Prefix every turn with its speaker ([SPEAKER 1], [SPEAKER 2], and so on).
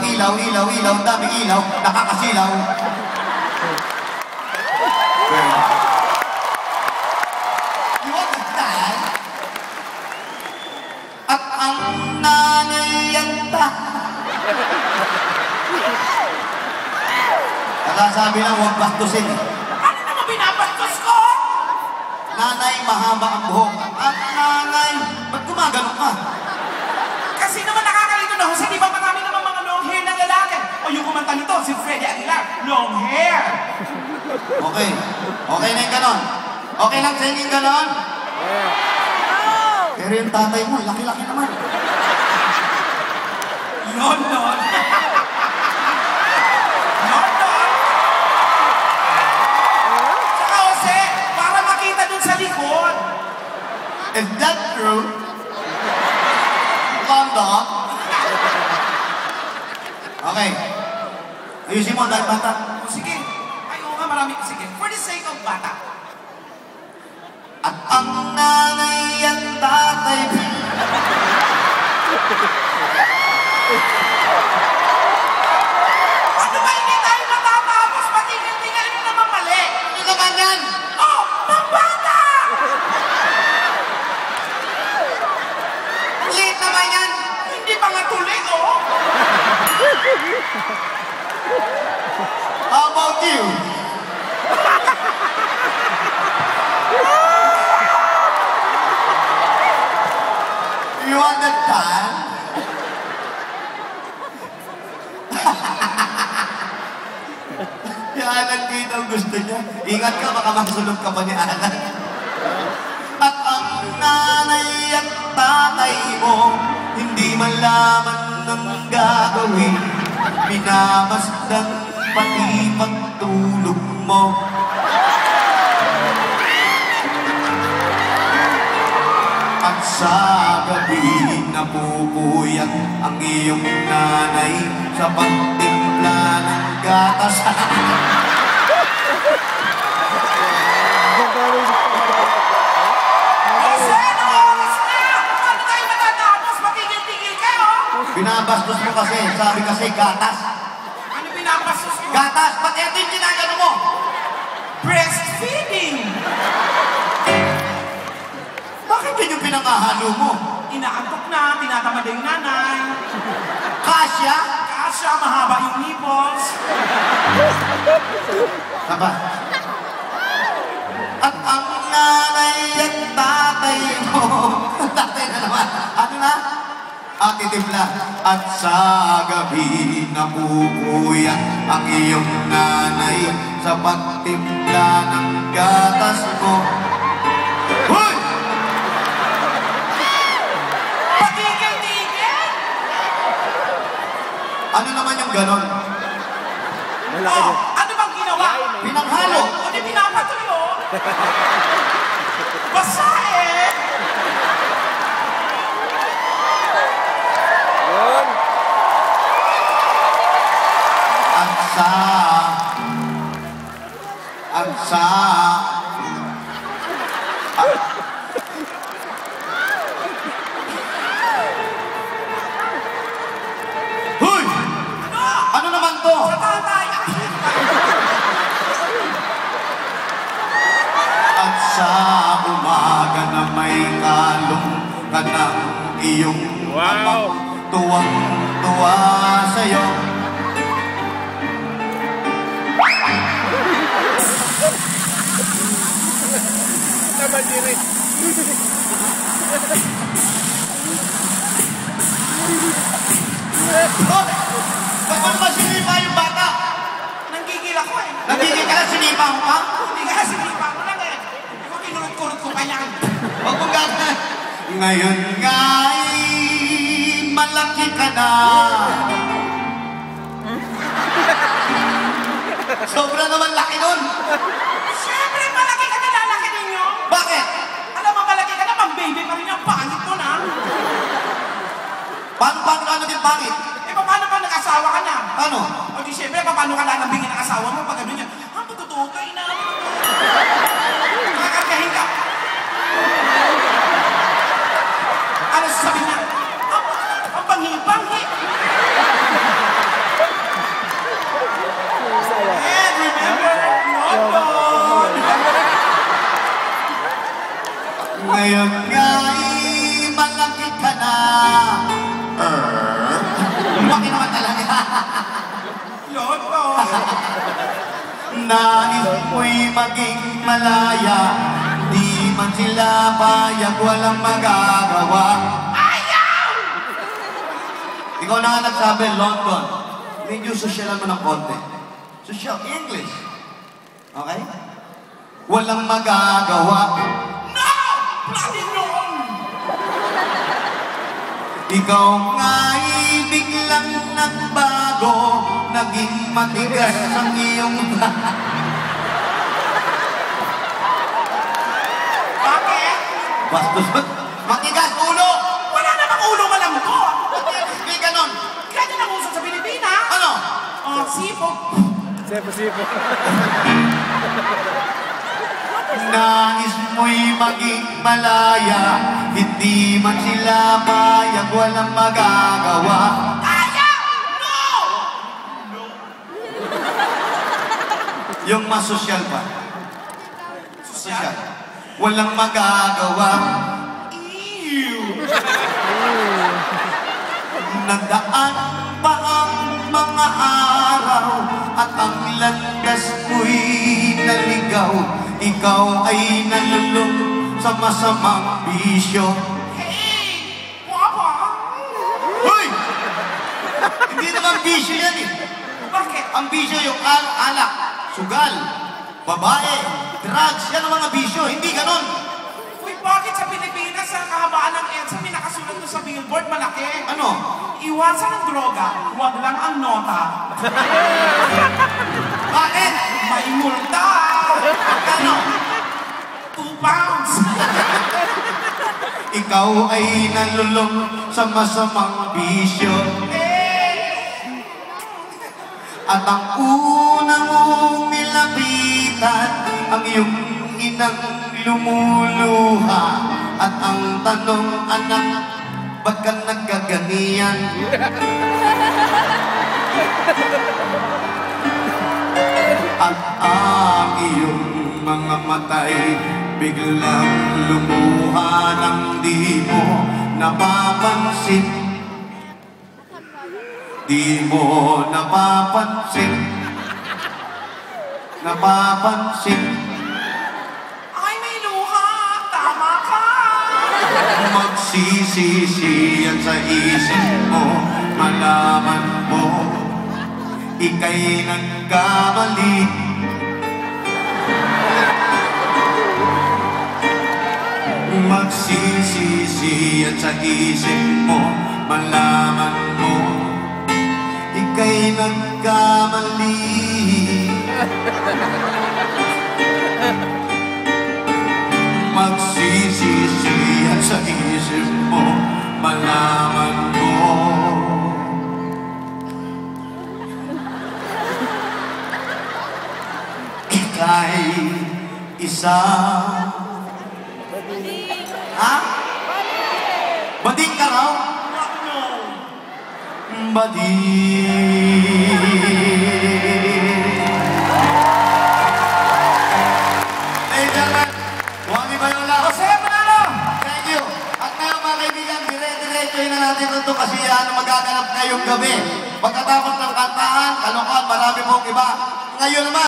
[SPEAKER 1] ilaw, ilaw, ilaw, daming ilaw, nakakasilaw. You understand? At ang nanay yanta. Nakasabi lang, huwag bastusin.
[SPEAKER 2] Ano naman binabastos ko?
[SPEAKER 1] Nanay, mahaba ang buhok. At nanay, ba't gumagano ka?
[SPEAKER 2] Kasi naman nakakalito na, Jose, di ba marami naman mga long hair na lalaki? O yung kumanta nito, si Freddy Aguilar, long hair.
[SPEAKER 1] Okay. Okay na yung ganon. Okay lang sa inyo yung ganon? Pero yung tatay mo, laki-laki naman.
[SPEAKER 2] Yon. Tsaka, Jose, para makita dun sa likod.
[SPEAKER 1] Is that true? Kondo? Okay. Ayusin mo dahil bata.
[SPEAKER 2] O sige, ay oo nga, marami. Sige, for the sake of bata.
[SPEAKER 1] At ang nanay at tatay.
[SPEAKER 2] Ano ba hindi tayo matatapos? Patingin-tingin mo naman mali.
[SPEAKER 1] Ano naman yan?
[SPEAKER 2] Oh, pambata!
[SPEAKER 1] Late naman yan.
[SPEAKER 2] Hindi pa nga tuloy, oh.
[SPEAKER 1] How about you? You understand? Si Alan dito ang gusto niya. Ingat ka, baka masulog ka pa ni Alan. At ang nanay at tatay mo, hindi malaman ng gagawin. Minamasdan pati pagtulog mo. At sa gabi napupuyat ang iyong nanay sa pagtimpla ng gatas.
[SPEAKER 2] Jose, ano oras na? Ano tayo matatapos? Patigil-tigil ka, oh.
[SPEAKER 1] Binabastos mo kasi, sabi kasi gatas.
[SPEAKER 2] Ano pinapastos mo?
[SPEAKER 1] Gatas, pati ito yung ginagano mo.
[SPEAKER 2] Breastfeeding.
[SPEAKER 1] Bakit yun yung pinangahalo mo?
[SPEAKER 2] Inaantok na, tinatamad yung nanay.
[SPEAKER 1] Kasya?
[SPEAKER 2] Kasya, mahaba yung nipples.
[SPEAKER 1] Saba? At ang nanay at tatay mo. Tatay na naman. Ano na? Ate Timpla. At sa gabi napupuyat ang iyong nanay sa pagtimpla ng gatas mo. Hoy!
[SPEAKER 2] Patigil-tigil?
[SPEAKER 1] Ano naman yung ganon?
[SPEAKER 2] Oh, ano bang ginawa?
[SPEAKER 1] Pinanghalo.
[SPEAKER 2] O di pinapatuyo? Basa eh!
[SPEAKER 1] Agsa. Hoy! Ano naman to?
[SPEAKER 2] Sa tatay!
[SPEAKER 1] At sa umaga na may kalong ka ng iyong amang tuwang-tuwa sa'yo.
[SPEAKER 3] Naman diri.
[SPEAKER 1] Ba't mo naman sinipa yung bata?
[SPEAKER 2] Nanggigil ako eh.
[SPEAKER 1] Nagigil ka na, sinipa mo ka?
[SPEAKER 2] Hindi ka kasi sinipa ko lang eh. Ikaw kinurot-kurot ko pa yan.
[SPEAKER 1] Huwag mong gagawin. Ngayon nga'y malaki ka na. Sobra naman laki nun.
[SPEAKER 2] Siyempre, malaki ka na lalaki ninyo.
[SPEAKER 1] Bakit?
[SPEAKER 2] Alam mo, malaki ka na, pang-baby pa rin yung pangit mo na.
[SPEAKER 1] Paano ano din pangit?
[SPEAKER 2] Eh, paano pa nag-asawa ka na?
[SPEAKER 1] Ano?
[SPEAKER 2] O di siyempre, paano ka lalambingin ang asawa mo pag gano'n yan? Ah, pagtotoo ka, ina. Nakakargahin ka. Ano sasabihin niya? Ang panghi-panghi.
[SPEAKER 1] Nais mo'y maging malaya, di man sila payag, walang magagawa.
[SPEAKER 2] Ayaw!
[SPEAKER 1] Ikaw na nga nagsabi, London. Medyo sosyalan mo ng konti. Social English. Okay? Walang magagawa.
[SPEAKER 2] No! Bloody wrong!
[SPEAKER 1] Ikaw nga'y biglang nagbago, naging matigas ang iyong
[SPEAKER 2] Bakit?
[SPEAKER 1] bastos. Matigas ulo!
[SPEAKER 2] Wala namang ulo malambot!
[SPEAKER 1] Hindi ganon.
[SPEAKER 2] Ganyan ang uso sa Pilipinas!
[SPEAKER 1] Ano?
[SPEAKER 2] Sipog.
[SPEAKER 3] Sipo.
[SPEAKER 1] Nais mo'y maging malaya, hindi man sila payag, walang magagawa.
[SPEAKER 2] Ayaw! No!
[SPEAKER 1] Yung masosyal pa. Sosyal. Walang magagawa.
[SPEAKER 2] Ew!
[SPEAKER 1] Nagdaan pa ang mga araw at ang landas ko'y naligaw. Ikaw ay nalulong sa masamang bisyo.
[SPEAKER 2] Hey! Papa!
[SPEAKER 1] Hoy! Hindi naman bisyo yan eh.
[SPEAKER 2] Bakit?
[SPEAKER 1] Ang bisyo yung alak, sugal, babae, drugs, yan ang mga bisyo. Hindi ganon.
[SPEAKER 2] Uy, bakit sa Pilipinas sa kahabaan ng EDSA may nakasulat doon sa billboard malaki?
[SPEAKER 1] Ano?
[SPEAKER 2] Iwasan ang droga, huwag lang ang nota.
[SPEAKER 1] Bakit?
[SPEAKER 2] May multa! Ano? 2 pounds!
[SPEAKER 1] Ikaw ay nalulong sa masamang bisyo. At ang una mong nilapitan, ang iyong inang lumuluha. At ang tanong, anak, ba't ka nagkaganiyan? At ang iyong mga matay biglang lumuha nang di mo napapansin. Di mo napapansin. Napapansin.
[SPEAKER 2] Ay, may luha! Tama ka!
[SPEAKER 1] Magsisisi yan sa isip mo, malaman mo, ika'y nagkamali. Magsisisi yan sa isip mo, malaman mo, ika'y nagkamali. Magsisisi yan sa isip mo, malaman mo. Ika'y isa. Ha? Bading ka raw?
[SPEAKER 2] No!
[SPEAKER 1] Bading. Ladies and gentlemen, Wami Bayola.
[SPEAKER 2] Jose Manalo!
[SPEAKER 1] Thank you. At ngayon mga kaibigan, dire-diretsohin na natin ito kasi yan ang magaganap ngayong gabi. Pagkatapos ng kantahan, kalokohan, marami pong iba. Ngayon naman,